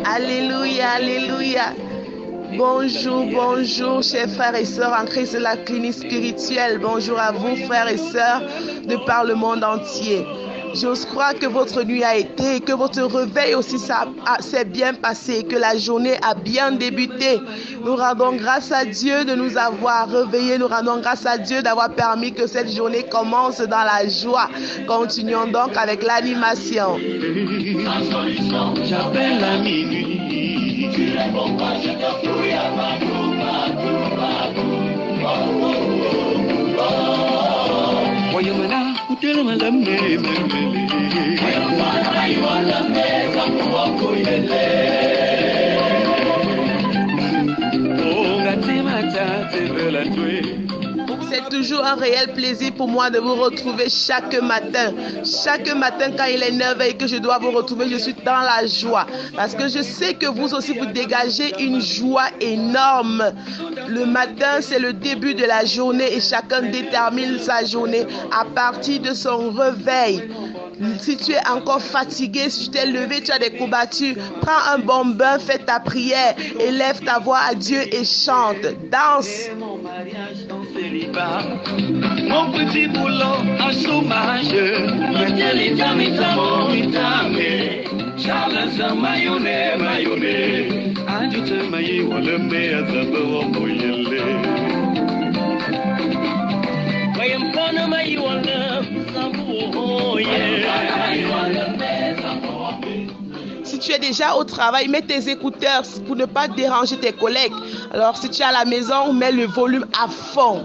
Alléluia, alléluia. Bonjour, bonjour, chers frères et sœurs en Christ de la clinique spirituelle. Bonjour à vous, frères et sœurs de par le monde entier. J'ose croire que votre nuit a été, que votre réveil aussi s'est bien passé, que la journée a bien débuté. Nous rendons grâce à Dieu de nous avoir réveillés. Nous rendons grâce à Dieu d'avoir permis que cette journée commence dans la joie. Continuons donc avec l'animation. J'appelle à minuit. Tu réponds pas, je te fouille à partout. C'est toujours un réel plaisir pour moi de vous retrouver chaque matin. Chaque matin quand il est 9h et que je dois vous retrouver, je suis dans la joie. Parce que je sais que vous aussi, vous dégagez une joie énorme. Le matin, c'est le début de la journée et chacun détermine sa journée à partir de son réveil. Si tu es encore fatigué, si tu t'es levé, tu as des courbatures, prends un bon bain, fais ta prière, élève ta voix à Dieu et chante, danse. Mon petit boulot à chômage, Charles mayonnaise, ajoute maï ou le meilleur Si tu es déjà au travail, mets tes écouteurs pour ne pas déranger tes collègues. Alors si tu es à la maison, mets le volume à fond.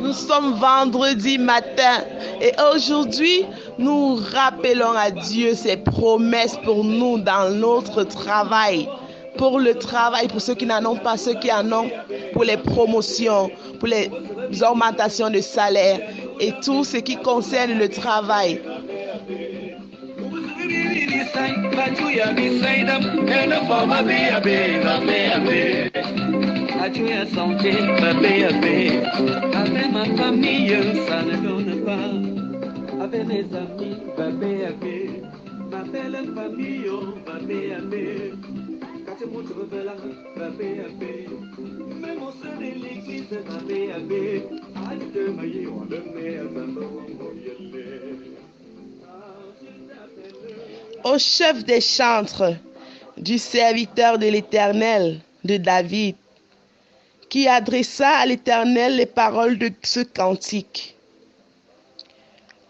Nous sommes vendredi matin et aujourd'hui, nous rappelons à Dieu ses promesses pour nous dans notre travail. Pour le travail, pour ceux qui n'en ont pas, ceux qui en ont, pour les promotions, pour les augmentations de salaire et tout ce qui concerne le travail. Adieu santé, bébé, avec ma famille, ça ne donne pas. Avec mes amis, bébé, ma belle famille, bébé. Quand tu montes le là, bébé, même au sein de l'église, bébé. Adieu, maïe, on le met à Au chef des chantres du serviteur de l'Éternel, de David, qui adressa à l'Éternel les paroles de ce cantique.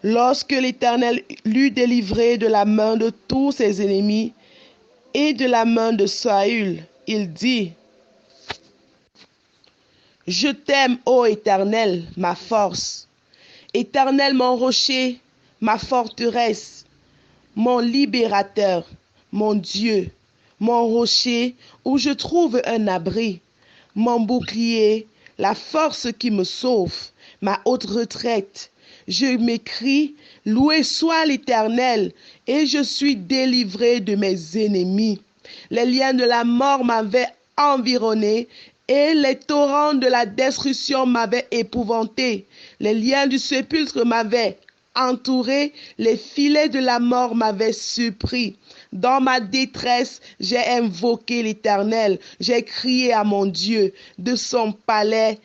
Lorsque l'Éternel l'eut délivré de la main de tous ses ennemis et de la main de Saül, il dit: Je t'aime, ô Éternel, ma force. Éternel, mon rocher, ma forteresse, mon libérateur, mon Dieu, mon rocher où je trouve un abri, mon bouclier, la force qui me sauve, ma haute retraite. Je m'écrie, loué soit l'Éternel, et je suis délivré de mes ennemis. Les liens de la mort m'avaient environné, et les torrents de la destruction m'avaient épouvanté. Les liens du sépulcre m'avaient entouré, les filets de la mort m'avaient surpris. Dans ma détresse, j'ai invoqué l'Éternel, j'ai crié à mon Dieu. De son palais,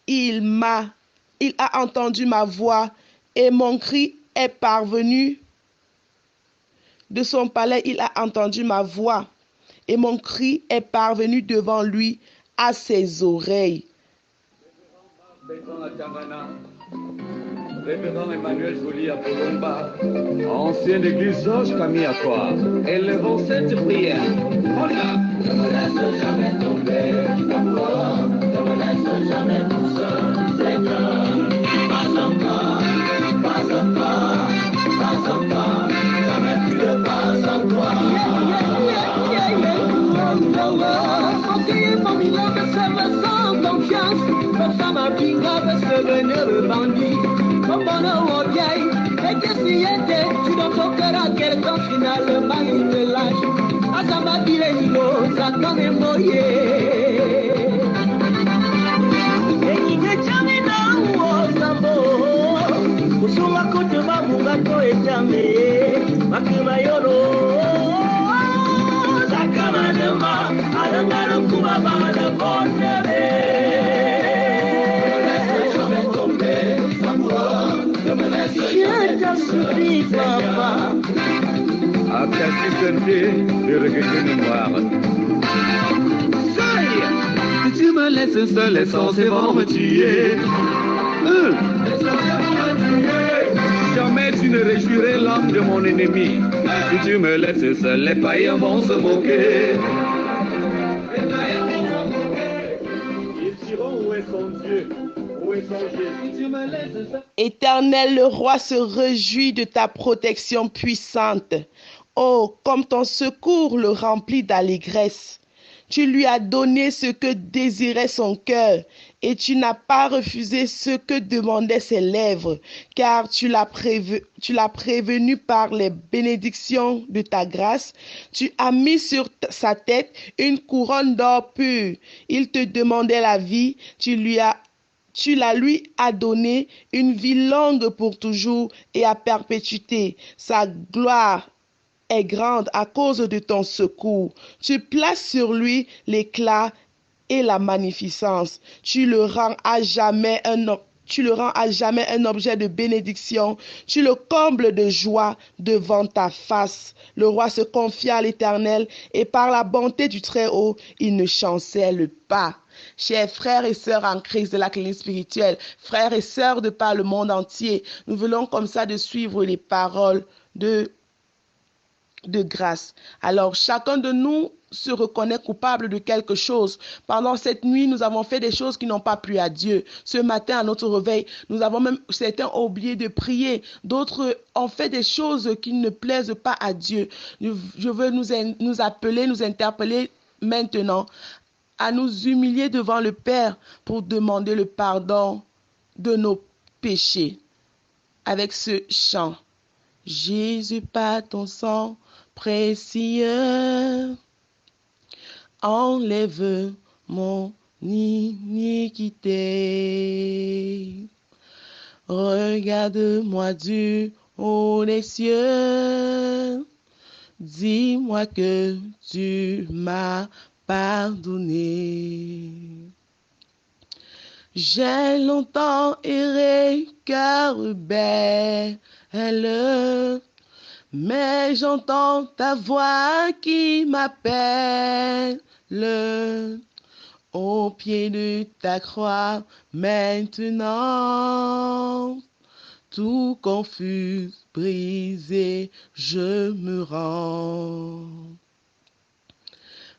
il a entendu ma voix et mon cri est parvenu. De son palais, il a entendu ma voix et mon cri est parvenu devant lui à ses oreilles. Révérend Emmanuel Joly à Colomba, ancienne église Georges Camille à toi, élevons cette prière. Je me laisse jamais tomber, je me laisse jamais tout seul, Seigneur, pas encore, pas encore, pas encore. y était, tu dans ton cœur à quelqu'un finalement il te lâche. Asamba bilengo, ça quand même moye. Et il n'y a jamais dans Sambo. Kusuma kote babunga ko etame. Makima yoro. Sakamanema, alangalo kubaba na bonere. Je t'en supplie, papa. Après supporter le regret de mémoire. Si tu me laisses seul, les censés vont me tuer. Jamais tu ne réjouirais l'âme de mon ennemi. Si tu me laisses seul, les païens vont se moquer. Ils diront où est son Dieu, où est son Jésus. Si tu me laisses seul. Éternel, le roi se réjouit de ta protection puissante. Oh, comme ton secours le remplit d'allégresse. Tu lui as donné ce que désirait son cœur, et tu n'as pas refusé ce que demandaient ses lèvres, car tu l'as prévenu par les bénédictions de ta grâce. Tu as mis sur sa tête une couronne d'or pur. Il te demandait la vie, tu la lui as donné une vie longue pour toujours et à perpétuité. Sa gloire est grande à cause de ton secours. Tu places sur lui l'éclat et la magnificence. Tu le rends à jamais un objet de bénédiction. Tu le combles de joie devant ta face. Le roi se confia à l'Éternel et par la bonté du Très-Haut, il ne chancelle pas. Chers frères et sœurs en Christ de la clinique spirituelle, frères et sœurs de par le monde entier, nous voulons comme ça de suivre les paroles de grâce. Alors, chacun de nous se reconnaît coupable de quelque chose. Pendant cette nuit, nous avons fait des choses qui n'ont pas plu à Dieu. Ce matin, à notre réveil, nous avons même, certains ont oublié de prier. D'autres ont fait des choses qui ne plaisent pas à Dieu. Je veux nous appeler, nous interpeller maintenant à nous humilier devant le Père pour demander le pardon de nos péchés. Avec ce chant. Jésus, par ton sang précieux, enlève mon iniquité. Regarde-moi du haut des cieux, dis-moi que tu m'as pardonné. J'ai longtemps erré, cœur rebelle, mais j'entends ta voix qui m'appelle au pied de ta croix. Maintenant, tout confus, brisé, je me rends.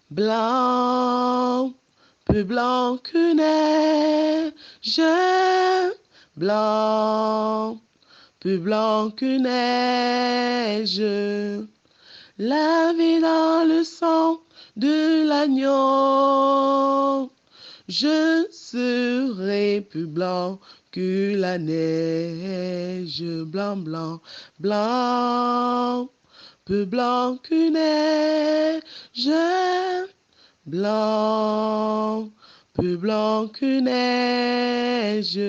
Blanc, plus blanc que neige, blanc, plus blanc que neige, lavé dans le sang de l'agneau, je serai plus blanc que la neige, blanc, blanc, blanc, plus blanc que neige, blanc, plus blanc que neige,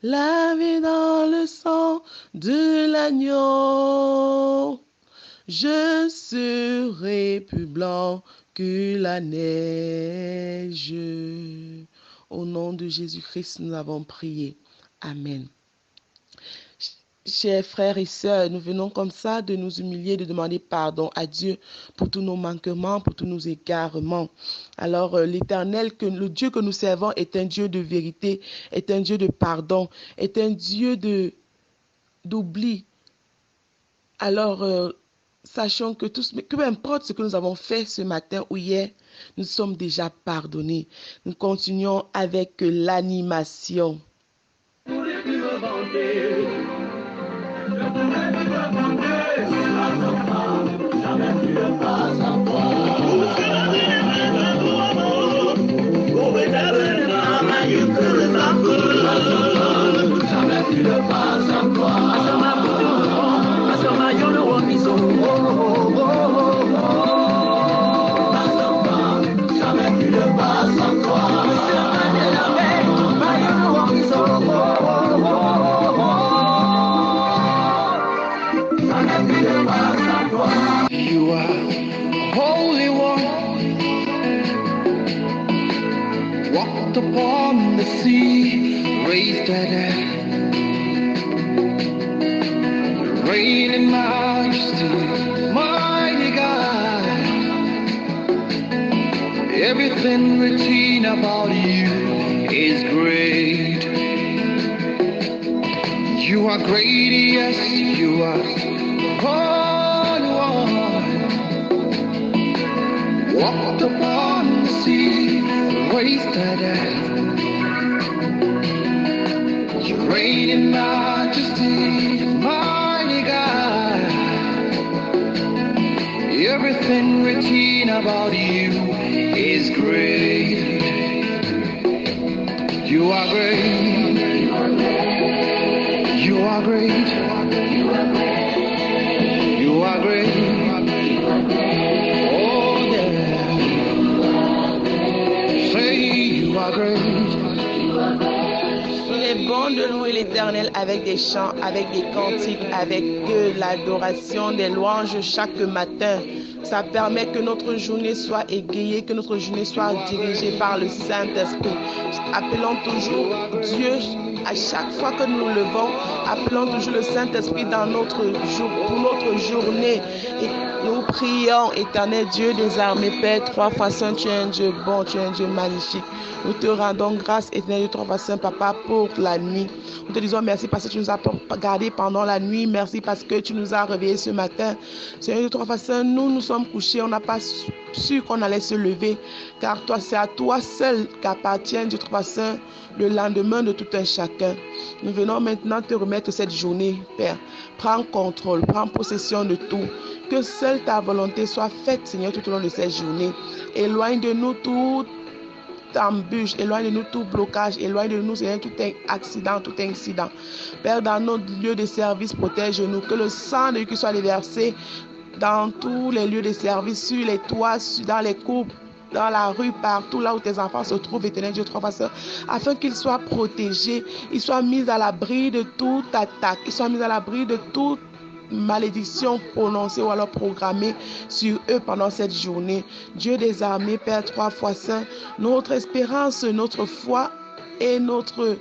lavé dans le sang de l'agneau, je serai plus blanc que la neige. Au nom de Jésus-Christ, nous avons prié. Amen. Chers frères et sœurs, nous venons comme ça de nous humilier, de demander pardon à Dieu pour tous nos manquements, pour tous nos égarements. Alors l'Éternel, le Dieu que nous servons est un Dieu de vérité, est un Dieu de pardon, est un Dieu d'oubli. Alors sachons que peu importe ce que nous avons fait ce matin ou hier, nous sommes déjà pardonnés. Nous continuons avec l'animation. the sea, raised that reign in majesty, mighty God. Everything written about you is great. You are great, yes, you are. Holy One, walked upon the sea, raised that you reign in majesty, mighty God. Everything written about you is great. You are great. You are great. You are great. Oh yeah. Say you are great. Il est bon de louer l'Éternel avec des chants, avec des cantiques, avec de l'adoration, des louanges chaque matin. Ça permet que notre journée soit égayée, que notre journée soit dirigée par le Saint-Esprit. Appelons toujours Dieu à chaque fois que nous nous levons. Appelons toujours le Saint-Esprit dans notre jour, pour notre journée. Et nous prions, Éternel Dieu des armées, Père, 3 fois saint, tu es un Dieu bon, tu es un Dieu magnifique. Nous te rendons grâce, Éternel Dieu, 3 fois saint, Papa, pour la nuit. Nous te disons merci parce que tu nous as gardés pendant la nuit. Merci parce que tu nous as réveillés ce matin. Seigneur Dieu, 3 fois saint, nous sommes couchés, on n'a pas su qu'on allait se lever. Car toi, c'est à toi seul qu'appartient, Dieu 3 fois saint, le lendemain de tout un chacun. Nous venons maintenant te remettre cette journée, Père. Prends contrôle, prends possession de tout. Que seule ta volonté soit faite, Seigneur, tout au long de cette journée. Éloigne de nous toute embûche, éloigne de nous tout blocage, éloigne de nous, Seigneur, tout accident, tout incident. Père, dans nos lieux de service, protège-nous. Que le sang de Jésus soit déversé dans tous les lieux de service, sur les toits, dans les cours, dans la rue, partout là où tes enfants se trouvent, Éternel Dieu, 3 fois saint, afin qu'ils soient protégés, ils soient mis à l'abri de toute attaque, ils soient mis à l'abri de toute malédiction prononcée ou alors programmée sur eux pendant cette journée. Dieu des armées, Père 3 fois saint, notre espérance, notre foi et notre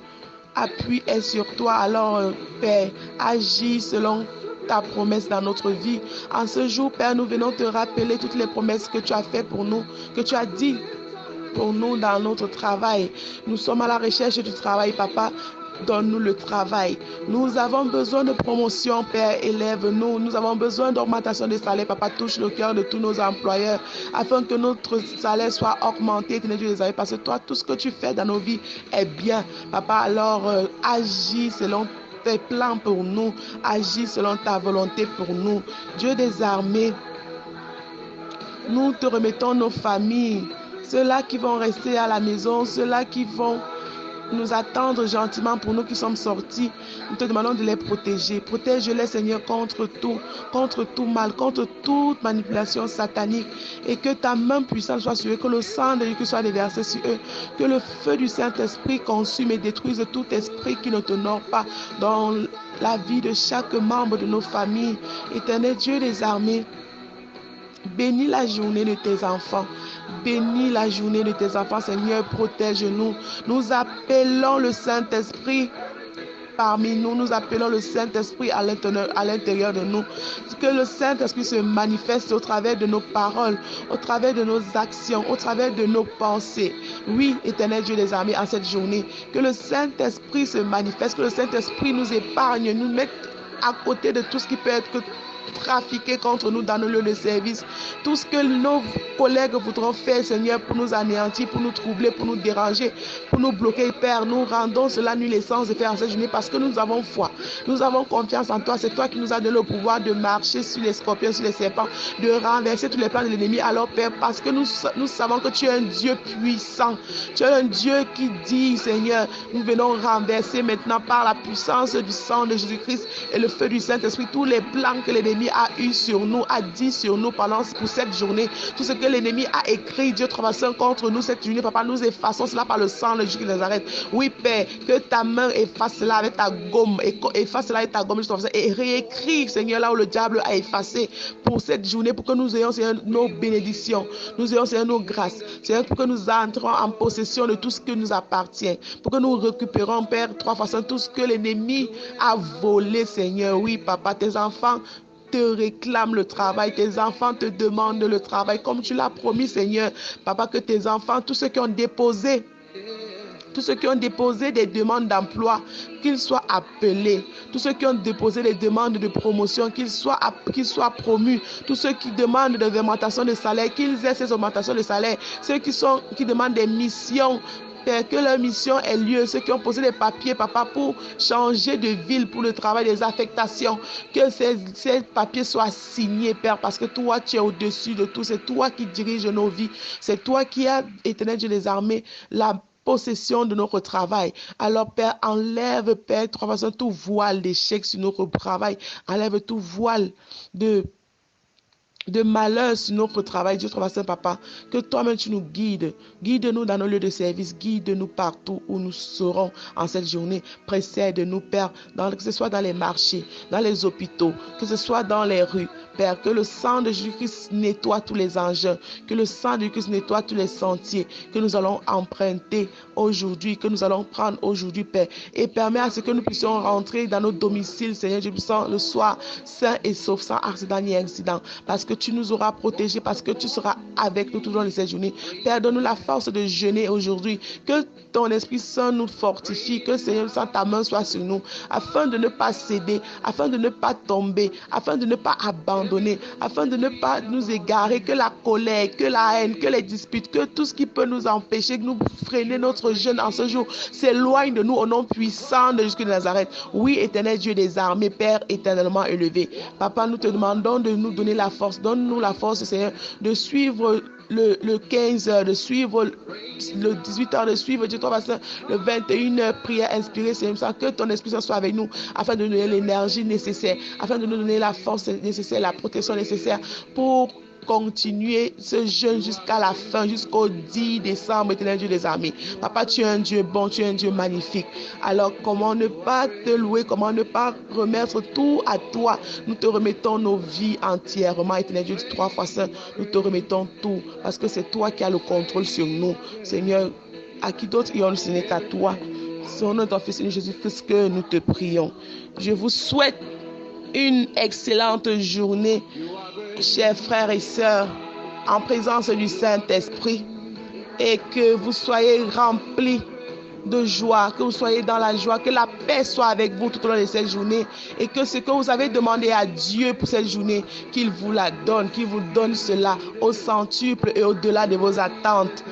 appui est sur toi. Alors, Père, agis selon ta promesse dans notre vie. En ce jour, Père, nous venons te rappeler toutes les promesses que tu as faites pour nous, que tu as dit pour nous dans notre travail. Nous sommes à la recherche du travail, Papa. Donne-nous le travail. Nous avons besoin de promotion, Père, élève-nous. Nous avons besoin d'augmentation de salaire. Papa, touche le cœur de tous nos employeurs afin que notre salaire soit augmenté, parce que toi, tout ce que tu fais dans nos vies est bien. Papa, alors agis selon tes plans pour nous. Agis selon ta volonté pour nous. Dieu des armées, nous te remettons nos familles, ceux-là qui vont rester à la maison, ceux-là qui vont nous attendre gentiment pour nous qui sommes sortis. Nous te demandons de les protéger. Protège-les, Seigneur, contre tout mal, contre toute manipulation satanique. Et que ta main puissante soit sur eux, que le sang de Jésus soit déversé sur eux, que le feu du Saint-Esprit consume et détruise tout esprit qui ne t'honore pas dans la vie de chaque membre de nos familles. Éternel Dieu des armées, bénis la journée de tes enfants. Bénis la journée de tes enfants, Seigneur, protège-nous. Nous appelons le Saint-Esprit parmi nous. Nous appelons le Saint-Esprit à l'intérieur de nous. Que le Saint-Esprit se manifeste au travers de nos paroles, au travers de nos actions, au travers de nos pensées. Oui, Éternel Dieu des armées, en cette journée, que le Saint-Esprit se manifeste, que le Saint-Esprit nous épargne, nous mette à côté de tout ce qui peut être trafiquer contre nous dans nos lieux de service. Tout ce que nos collègues voudront faire, Seigneur, pour nous anéantir, pour nous troubler, pour nous déranger, pour nous bloquer, Père, nous rendons cela nul et sans effet en cette journée parce que nous avons foi. Nous avons confiance en toi. C'est toi qui nous as donné le pouvoir de marcher sur les scorpions, sur les serpents, de renverser tous les plans de l'ennemi. Alors, Père, parce que nous savons que tu es un Dieu puissant. Tu es un Dieu qui dit, Seigneur, nous venons renverser maintenant par la puissance du sang de Jésus-Christ et le feu du Saint-Esprit tous les plans que l'ennemi l'ennemi a eu sur nous, a dit sur nous pour cette journée, tout ce que l'ennemi a écrit, Dieu travaillant contre nous cette journée, Papa, nous effaçons cela par le sang de Jésus de Nazareth. Oui, Père, que ta main efface cela avec ta gomme, efface cela avec ta gomme, et réécris, Seigneur, là où le diable a effacé pour cette journée, pour que nous ayons, Seigneur, nos bénédictions, nous ayons, Seigneur, nos grâces, Seigneur, pour que nous entrons en possession de tout ce qui nous appartient, pour que nous récupérons, Père, 3 fois tout ce que l'ennemi a volé, Seigneur. Oui, Papa, tes enfants te réclament le travail, tes enfants te demandent le travail, comme tu l'as promis, Seigneur. Papa, que tes enfants, tous ceux qui ont déposé des demandes d'emploi, qu'ils soient appelés. Tous ceux qui ont déposé des demandes de promotion, qu'ils soient promus. Tous ceux qui demandent des augmentations de salaire, qu'ils aient ces augmentations de salaire. Ceux qui demandent des missions, Père, que leur mission ait lieu. Ceux qui ont posé des papiers, Papa, pour changer de ville, pour le travail, des affectations, que ces papiers soient signés, Père, parce que toi, tu es au-dessus de tout. C'est toi qui diriges nos vies. C'est toi qui as, Éternel Dieu des armées, la possession de notre travail. Alors, Père, enlève, Père, tout voile d'échec sur notre travail. Enlève tout voile de malheur sur notre travail. Dieu, Papa, que toi-même tu nous guides. Guide-nous dans nos lieux de service. Guide-nous partout où nous serons en cette journée. Précède-nous, Père, que ce soit dans les marchés, dans les hôpitaux, que ce soit dans les rues. Père, que le sang de Jésus-Christ nettoie tous les engins, que le sang de Jésus-Christ nettoie tous les sentiers que nous allons emprunter aujourd'hui, que nous allons prendre aujourd'hui, Père, et permet à ce que nous puissions rentrer dans nos domiciles, Seigneur, Dieu puissant, le soir, sain et sauf, sans accident ni incident, parce que tu nous auras protégés, parce que tu seras avec nous tout au long de cette journée. Père, donne-nous la force de jeûner aujourd'hui, que ton Esprit Saint nous fortifie, que Seigneur, sans ta main soit sur nous, afin de ne pas céder, afin de ne pas tomber, afin de ne pas abandonner, afin de ne pas nous égarer, que la colère, que la haine, que les disputes, que tout ce qui peut nous empêcher, que nous freiner notre jeûne en ce jour, s'éloigne de nous au nom puissant de Jésus de Nazareth. Oui, éternel Dieu des armées, Père éternellement élevé. Papa, nous te demandons de nous donner la force. Donne-nous la force, Seigneur, de suivre le 15h, de suivre le 18h, de suivre Dieu, toi, le 21h, prière inspirée, Seigneur, que ton Esprit soit avec nous, afin de nous donner l'énergie nécessaire, afin de nous donner la force nécessaire, la protection nécessaire pour continuer ce jeûne jusqu'à la fin, jusqu'au 10 décembre, éternel Dieu des armées. Papa, tu es un Dieu bon, tu es un Dieu magnifique. Alors, comment ne pas te louer, comment ne pas remettre tout à toi? Nous te remettons nos vies entièrement, éternel Dieu, 3 fois saint, nous te remettons tout, parce que c'est toi qui as le contrôle sur nous. Seigneur, à qui d'autre irons, ce n'est qu'à toi. C'est au nom de ton Fils Jésus-Christ que nous te prions. Je vous souhaite une excellente journée, chers frères et sœurs, en présence du Saint-Esprit, et que vous soyez remplis de joie, que vous soyez dans la joie, que la paix soit avec vous tout au long de cette journée, et que ce que vous avez demandé à Dieu pour cette journée, qu'il vous la donne, qu'il vous donne cela au centuple et au-delà de vos attentes.